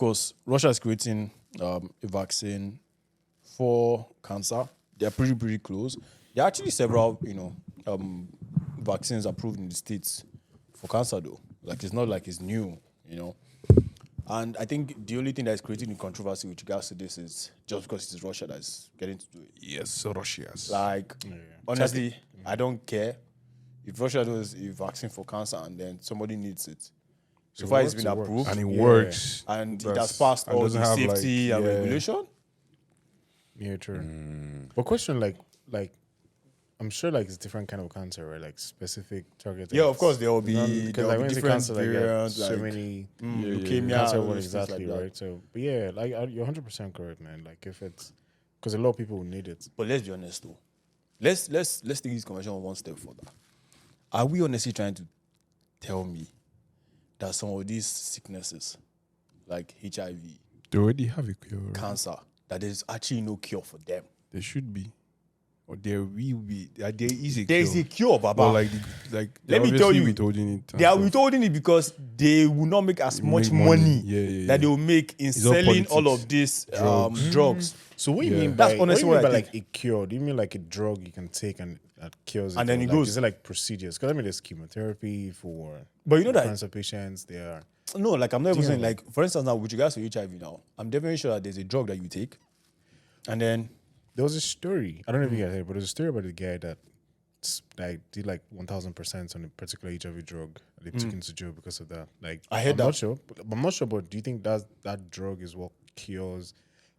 course, Russia is creating a vaccine for cancer. They're pretty close. There are actually several, vaccines approved in the States for cancer, though. Like, it's not like it's new, And I think the only thing that is creating the controversy with regards to this is just because it's Russia that's getting to do it. Yes, Russia's. Like, honestly, I don't care if Russia does a vaccine for cancer and then somebody needs it. So far, it's been approved. And it works. And it has passed all the safety and regulation. Yeah, true. But question, like, I'm sure like it's different kind of cancer, right? Like specific target. Yeah, of course there will be because like when it's different cancer, like variants, so many leukemia, cancer one things exactly, like that. right? So, but yeah, like you're 100% correct, man. Like if it's because a lot of people will need it. But let's be honest though. Let's take this conversation one step further. Are we honestly trying to tell me that some of these sicknesses, like HIV, They already have a cure. cancer, that there's actually no cure for them? There should be. Or there will be. There is a cure. There is a cure, Baba. But Let me tell you, withholding it. They are withholding it because they will not make as much money that they will make in selling all of these drugs. So what you mean by That's honestly what I like think. a cure? Do you mean like a drug you can take and that cures it? And then or it like, goes- Is it like procedures? Because I mean, there's chemotherapy for But you know that cancer patients. They are. no, like I'm not even saying like for instance now with regards to HIV now, I'm definitely sure that there's a drug that you take, and then There was a story. I don't know if you guys heard, but there's a story about a guy that like did like 1,000% on a particular HIV drug. They took him to jail because of that. Like I heard I'm that. not sure. I'm not sure, but do you think that drug is what cures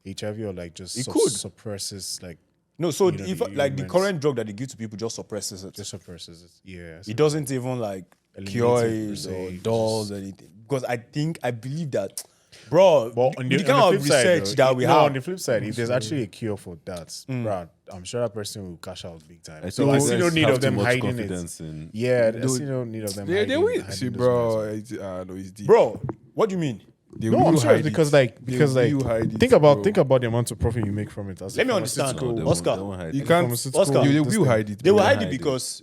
HIV or like just It could. suppresses like no, so You know, if the like the humans- current drug that they give to people just suppresses it. just suppresses it? Yeah. It doesn't even like Eliminate cure it per it se, or just- dulls anything. Because I believe that, bro, But on the the, kind on the of flip side, research though, that we no, have. on the flip side, if there's actually a cure for that, bro, I'm sure that person will cash out big time. So I see no need of them hiding it. Yeah, I see no need of them They hiding will. hiding See, those bro. ones. No, it's deep. Bro, what do you mean? They No, will I'm hide serious it. because They like will hide it, think about bro. the amount of profit you make from it. As a Let me understand. pharmaceutical- Oscar. You can't. pharmaceutical Oscar, They this will thing. hide it. They will bro. hide it because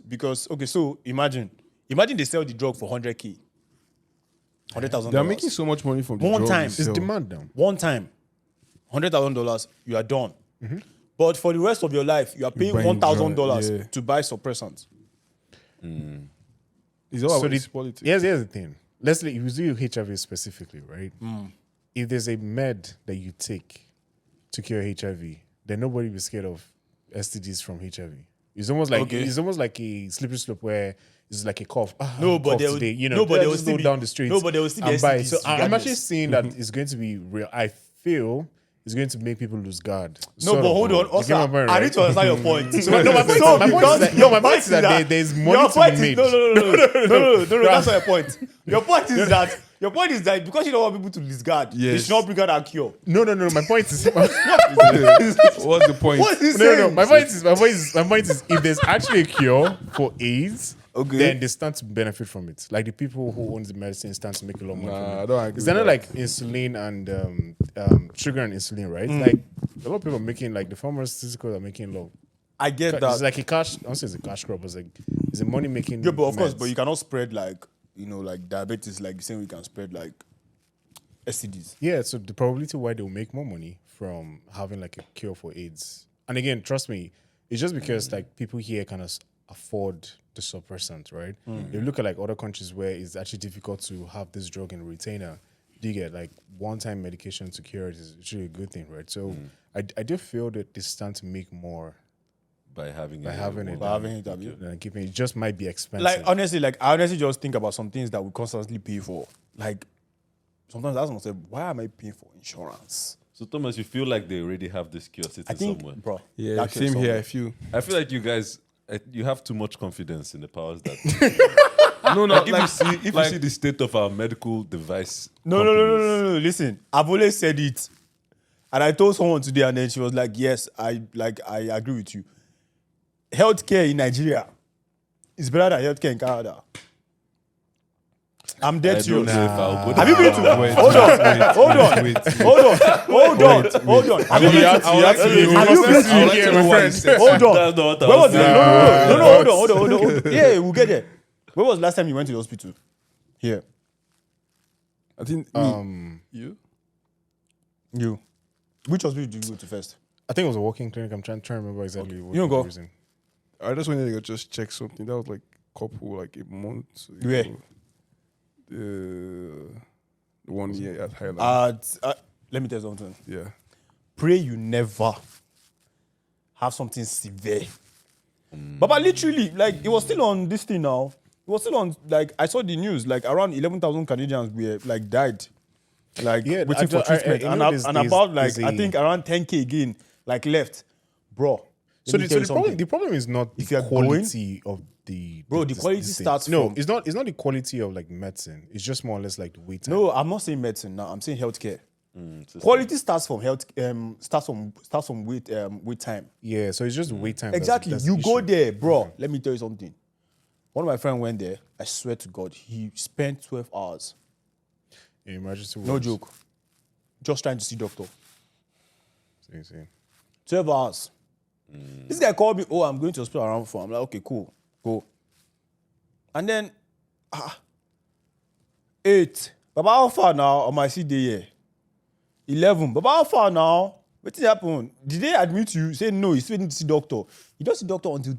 okay, so imagine they sell the drug for 100K. $100,000. They are making so much money from the One drug time. itself. It's demand down. One time, $100,000, you are done. But for the rest of your life, you are paying buying $1,000 drug, yeah. to buy suppressants. It's all So about the- this politics. Here's the thing. Let's say if you do HIV specifically, right? If there's a med that you take to cure HIV, then nobody will be scared of STDs from HIV. It's almost like Okay. a slippery slope where it's like a cough. No, but cough they will- today, no, but they will just still go be- down the street. no, but there will still be and buy it. STDs So I'm regardless. actually saying that it's going to be real. I feel it's going to make people lose guard. No, Sort but of. hold on, You Oscar. get my point, I right? need to understand your point. No, my point is that there's money your to point be made. No, that's not your point. Your point is that because you don't want people to discard, they Yes. should not bring out a cure. No. My point is. What's the point? What is he No. saying? My point is, if there's actually a cure for AIDS, then they stand to benefit from it. Like the people who own the medicine stand to make a lot of money Nah, I from it. don't agree Because they're with not that. like insulin and sugar and insulin, right? Like a lot of people are making, like the pharmaceuticals are making a lot. I get It's that. like a cash. I don't say it's a cash crop. It's like it's a money making. Yeah, but of course, but you cannot spread like like diabetes like the same way you can spread like STDs. Yeah, so the probability why they'll make more money from having like a cure for AIDS. And again, trust me, it's just because like people here can afford the suppressant, right? If you look at like other countries where it's actually difficult to have this drug in a retainer, do you get like one-time medication to cure it is actually a good thing, right? So I do feel that they stand to make more by having by having it than keeping it. Just might be expensive. Like honestly, I honestly just think about some things that we constantly pay for. Like sometimes I ask myself, why am I paying for insurance? So Thomas, you feel like they already have this cure sitting I think, somewhere? bro. Yeah, that cure same somewhere. here. I feel. I feel like you guys, you have too much confidence in the powers that. No, Like if you see the state of our medical device. No. companies, Listen, I've always said it, and I told someone today, and then she was like, "Yes, I agree with you. Healthcare in Nigeria is better than healthcare in Canada." I'm I dead don't know serious. if I'll go Have you been to? that Wait, Hold on. Have you been to? Have you been to? Hold on. That's not what I Where was was it? saying. No, hold on. Yeah, we'll get there. When was the last time you went to the hospital? Here. I think Um, you. You. Which hospital did you go to first? I think it was a walking clinic. I'm trying to remember exactly what You don't the go? reason. I just wanted to just check something. That was like couple, like a month. Where? The 1 year at Highland. Let me tell you something. yeah. Pray you never have something severe. But literally, like, it was still on this thing now. It was still on, like, I saw the news, like, around 11,000 Canadians were, like, died. Like, Yeah, waiting for treatment. I know And about, like, there's I think around 10K again, like, left. Bro. So let me tell you something. the problem is not If the you're quality of the Bro, the this quality thing. starts no, from- it's not the quality of like medicine. It's just more or less like the wait time. No, I'm not saying medicine now. I'm saying healthcare. Quality starts from health. Starts from wait time. Yeah, so it's just the wait time. Exactly. That's You the go issue. there, bro. Let me tell you something. One of my friends went there. I swear to God, he spent 12 hours. Yeah, emergency No wards. joke. Just trying to see doctor. See. 12 hours. This guy called me. Oh, I'm going to hospital around 4. I'm like, okay, cool, go. And then, 8. Baba, how far now on my CD here? 11. Baba, how far now? What did happen? Did they admit you? Say no, he's waiting to see doctor. He doesn't see doctor until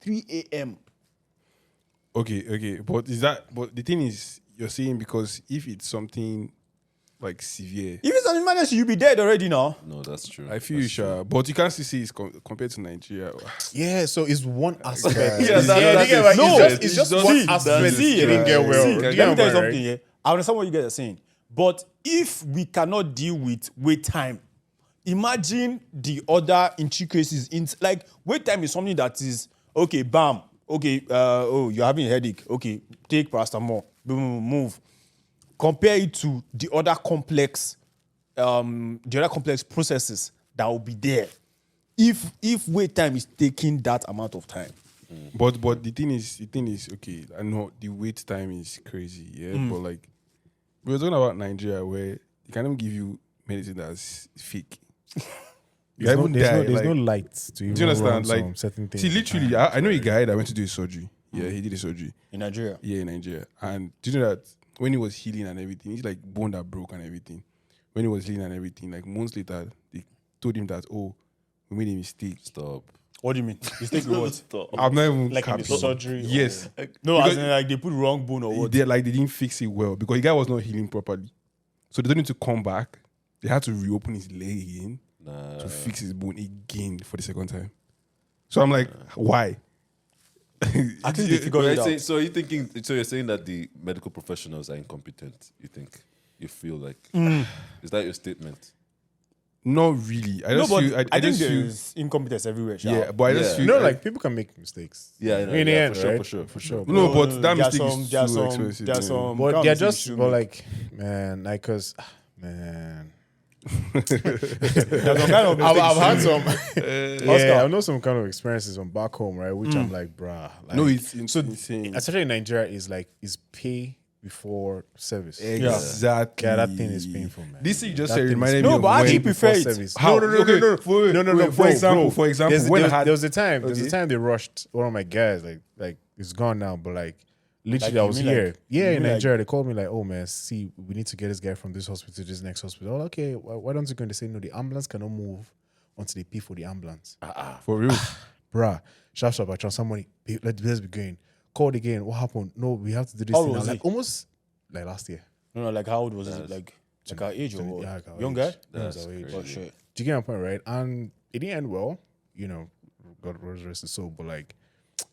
3 a.m. Okay. But the thing is, you're saying because if it's something like severe, If it's an emergency, you'll be dead already now. No, that's true. I feel you, sure. But you can't still see it's compared to Nigeria. Yeah, so it's one aspect. Yeah, that's you get what- No, it's just one see, aspect. see, It didn't get well. See, Do let you me know tell you what, something. right? Yeah, I understand what you guys are saying, but if we cannot deal with wait time, imagine the other intricacies. Like wait time is something that is okay. Bam. Okay. You're having a headache. Okay, take paracetamol. Boom, move. Compare it to the other complex processes that will be there. If wait time is taking that amount of time. But the thing is okay. I know the wait time is crazy, yeah. But like we were talking about Nigeria, where they can't even give you medicine that's fake. There's no like, light to even do you understand? run Like, some certain things. see, literally, I know a guy that went to do his surgery. Yeah, he did his surgery. In Nigeria. Yeah, in Nigeria. And do you know that when he was healing and everything, he's like bone that broke and everything. When he was healing and everything, like months later, they told him that, oh, we made a mistake. Stop. What do you mean? Mistake with what? Stop. I'm not even Like in the capping. surgery or- Yes. No, as Because- in like they put wrong bone or what? They didn't fix it well because the guy was not healing properly. So they told him to come back. They had to reopen his leg again to fix his bone again for the second time. So I'm like, why? I think they figured it out. So you're saying that the medical professionals are incompetent? You think? You feel like? Is that your statement? Not really. I No, just but feel. I think just feel, there's incompetence everywhere. Sha. yeah, but I just Yeah. feel. You know, I- like people can make mistakes. Yeah, in the end, for sure, right? for sure. no, but that there are mistake some- is there are so some- expensive. there are man. some- But Can't they're be just, saying but should like, man, like, cause, man, There's some kind of I've had mistakes. some, yeah, I know some kind of experiences on back home, right? Which I'm like, bruh, like, No, it's so insane. especially in Nigeria is pay before service. Exactly. Yeah, that thing is painful, man. This thing you just That said thing is reminded me No, of but I when- actually prefer before it. service. How? No, Okay, no. For example, when I there had was a time. There's Okay. a time they rushed one of my guys. Like it's gone now, but like literally, Like, I you was mean here. like- Yeah, you in mean like- Nigeria, they called me like, "Oh man, see, we need to get this guy from this hospital to this next hospital." Oh, okay, why don't you go? And they say no, the ambulance cannot move until they pay for the ambulance. for real. Bruh, sharp, I transfer money. Let's be going. Called again. What happened? No, we have to do this How thing old now. was Like he? almost like last year. No, like how old was it? Like our age or what? Yeah, like our Young age. guy? Yeah, That's our age. crazy. Oh shit. Do you get my point, right? And it didn't end well, you know, God rest his soul, but like,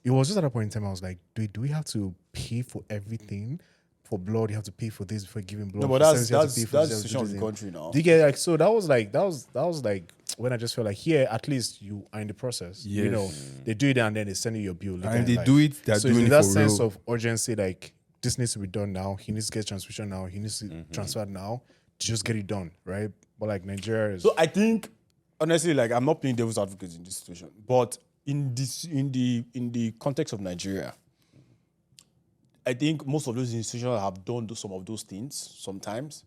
it was just at a point in time I was like, do we have to pay for everything? For blood, you have to pay for this before giving blood. No, but For that's service, you have to pay for the this, situation of this, the this. country now. Do you get like so that was like when I just felt like here at least you are in the process. You Yes. know, they do it and then they send you your bill. later And in they life. do it, they're so doing in it that for sense real. of urgency, like this needs to be done now. He needs to get transfusion now. He needs to transfer now to just get it done, right? But like Nigeria is So I think, honestly, like I'm not playing devil's advocate in this situation, but in the context of Nigeria, I think most of those institutions have done some of those things sometimes,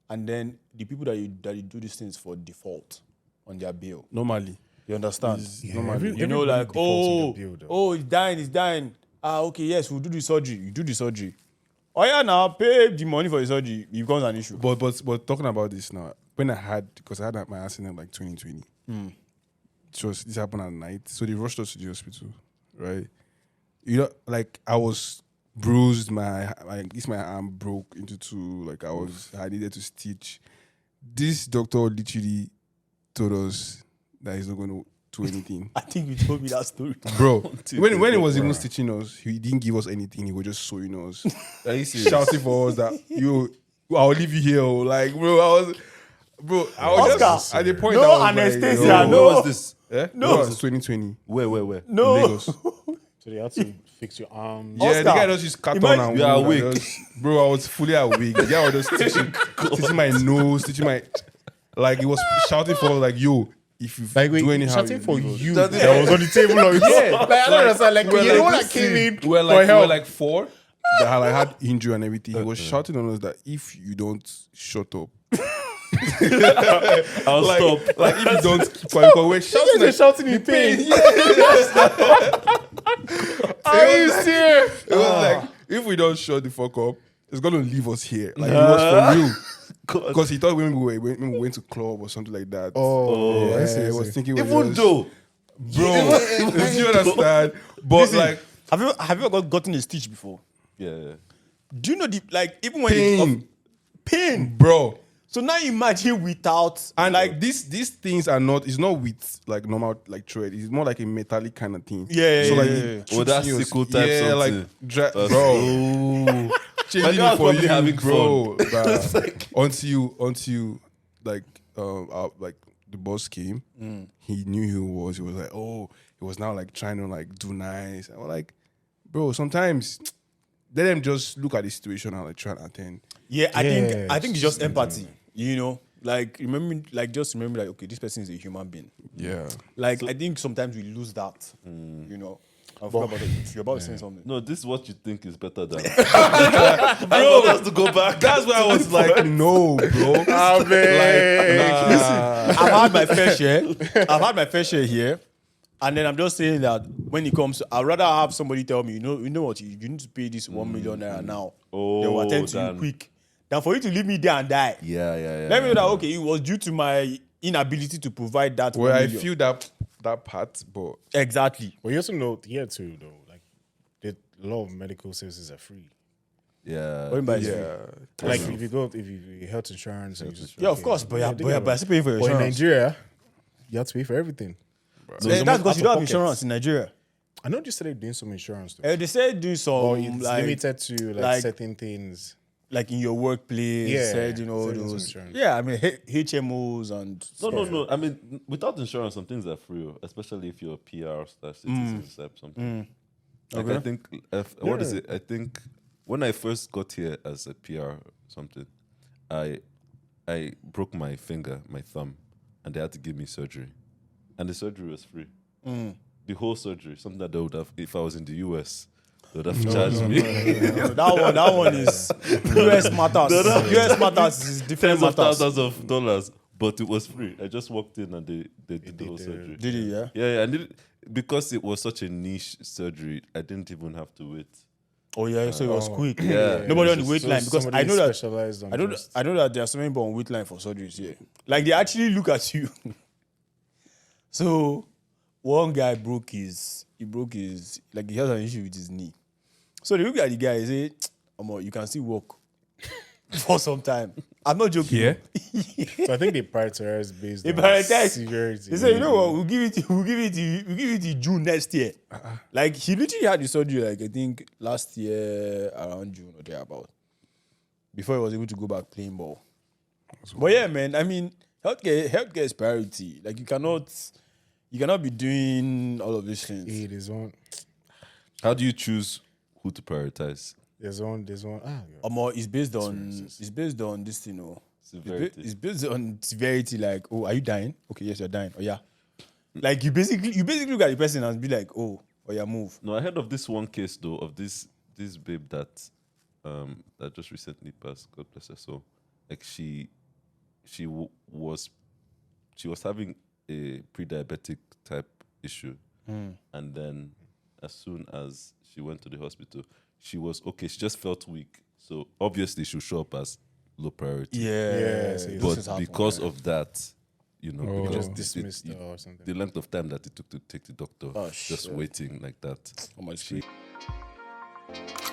and then the people that you do these things for default on their bill. Normally. You understand? every- You know, everybody like, defaults on oh, their bill, though. he's dying. Ah, okay, yes, we'll do the surgery. You do the surgery. Oh yeah, now pay the money for the surgery. It becomes an issue. But talking about this now, when I had, because I had my accident like 2020. This happened at night, so they rushed us to the hospital, right? You know, like I was bruised, my arm broke into two. Like I needed to stitch. This doctor literally told us that he's not going to do anything. I think you told me that story. Bro, when he was even stitching us, he didn't give us anything. He was just sewing us, Are you serious? shouting for us that I'll leave you here. Like, bro, I was Oscar, just at the point. no I was anesthesia, like, no. Where was this? No, it was 2020. Where? No. Lagos. So they had to fix your arms. Yeah, Oscar, the guy just used carton imagine- and You are wound and awake. just- bro, I was fully awake. The guy was just stitching my nose, stitching my, like he was shouting for like, yo, if you Like, wait, do anyhow, shouting for leave us. you that was on the table. Like, like, I don't understand. Like, we're you're the like, one that came in We're for like help. 4 that had like had injury and everything. He was shouting on us that if you don't shut up, I'll stop. like if you don't keep quiet, because we're shouting, You're like, shouting in pain. Are you serious? It was like if we don't shut the fuck up, it's gonna leave us here. Like it was for real. Because he thought when we went to club or something like that. Oh, I I see. I was see. thinking, Even though, bro, do you understand? But Listen, like have you ever gotten a stitch before? yeah. Do you know even when pain, pain? bro. So now imagine without And like these things are not. It's not with like normal like thread. It's more like a metallic kind of thing. Yeah, So yeah, like yeah, it yeah. Oh, that's shoots you- sickle type yeah, something. like That's- bro. Ooh. Changing guy it was for probably you, having bro. Until like like the boss came, he knew who he was. He was like, oh, he was now like trying to like do nice. I was like, bro, sometimes let them just look at the situation and like try and attend. Yeah, I think Yes. it's just empathy. You know, like just remember, like, okay, this person is a human being. Yeah. Like I think sometimes we lose that. You know, I forgot about it. If you're about to say something. No, this is what you think is better than. I want us to go back. That's why I was like, no, bro. Like, nah. I've had my fair share. I've had my fair share here. And then I'm just saying that when it comes to, I'd rather have somebody tell me, you know what, you need to pay this 1 million naira now. Oh, They will attend to you than- quick. Than for you to leave me there and die. Yeah. Let me know that, okay, it was due to my inability to provide that. Well, 1 I million. feel that part, but Exactly. But you also know here too, though, like a lot of medical services are free. Yeah. What do you mean by it's free? yeah. Like if you health insurance, and you just, Yeah, of course, but you're still paying for your But in insurance. Nigeria, you have to pay for everything. That's because you don't have pocket. insurance in Nigeria. I know you started doing some insurance, though. They say do some Or it's like limited to like- certain things. like in your workplace. Yeah, Said you know said some those. insurance. Yeah, I mean HMOs and No. I mean, without insurance, some things are free, especially if you're a PR/citizenship something. Like Okay. I think, what is it? I think when I first got here as a PR something, I broke my finger, my thumb, and they had to give me surgery, and the surgery was free. The whole surgery, something that they would have, if I was in the US, they would have charged me. that one is US matters. US matters is different Tens of matters. thousands of dollars, but it was free. I just walked in and they did the whole surgery. Did he? Yeah. Yeah, and because it was such a niche surgery, I didn't even have to wait. Oh yeah, so it was quick. Yeah. Nobody on the It's wait So line because I somebody know that specialized on I know just- I know that there are so many people on wait line for surgeries here. Like they actually look at you. So one guy broke his like he has an issue with his knee. So they look at the guy and say, Omo, you can still walk for some time. I'm not joking. Yeah? So I think they prioritize based They on prioritize. severity. They say, you know what, we'll give it to June next year. Like he literally had the surgery, like I think last year around June or thereabout. Before he was able to go back playing ball. But yeah, man, I mean, healthcare is priority. Like you cannot be doing all of these things. Hey, there's one. How do you choose who to prioritize? There's one. Yeah. Omo, it's based on this thing, oh. Severity. It's based on severity, like, oh, are you dying? Okay, yes, you're dying. Oh yeah. Like you basically look at the person and be like, oh yeah, move. No, I heard of this one case though of this babe that just recently passed. God bless her soul. Like she was having a pre-diabetic type issue, and then as soon as she went to the hospital, she was okay. She just felt weak, so obviously she'll show up as low priority. Yeah. so this is But happening, because yeah. of that, you know, Oh. You because just dismissed her or something. the length of time that it took to take the doctor, Oh, just shit. waiting like that. Oh my She- God.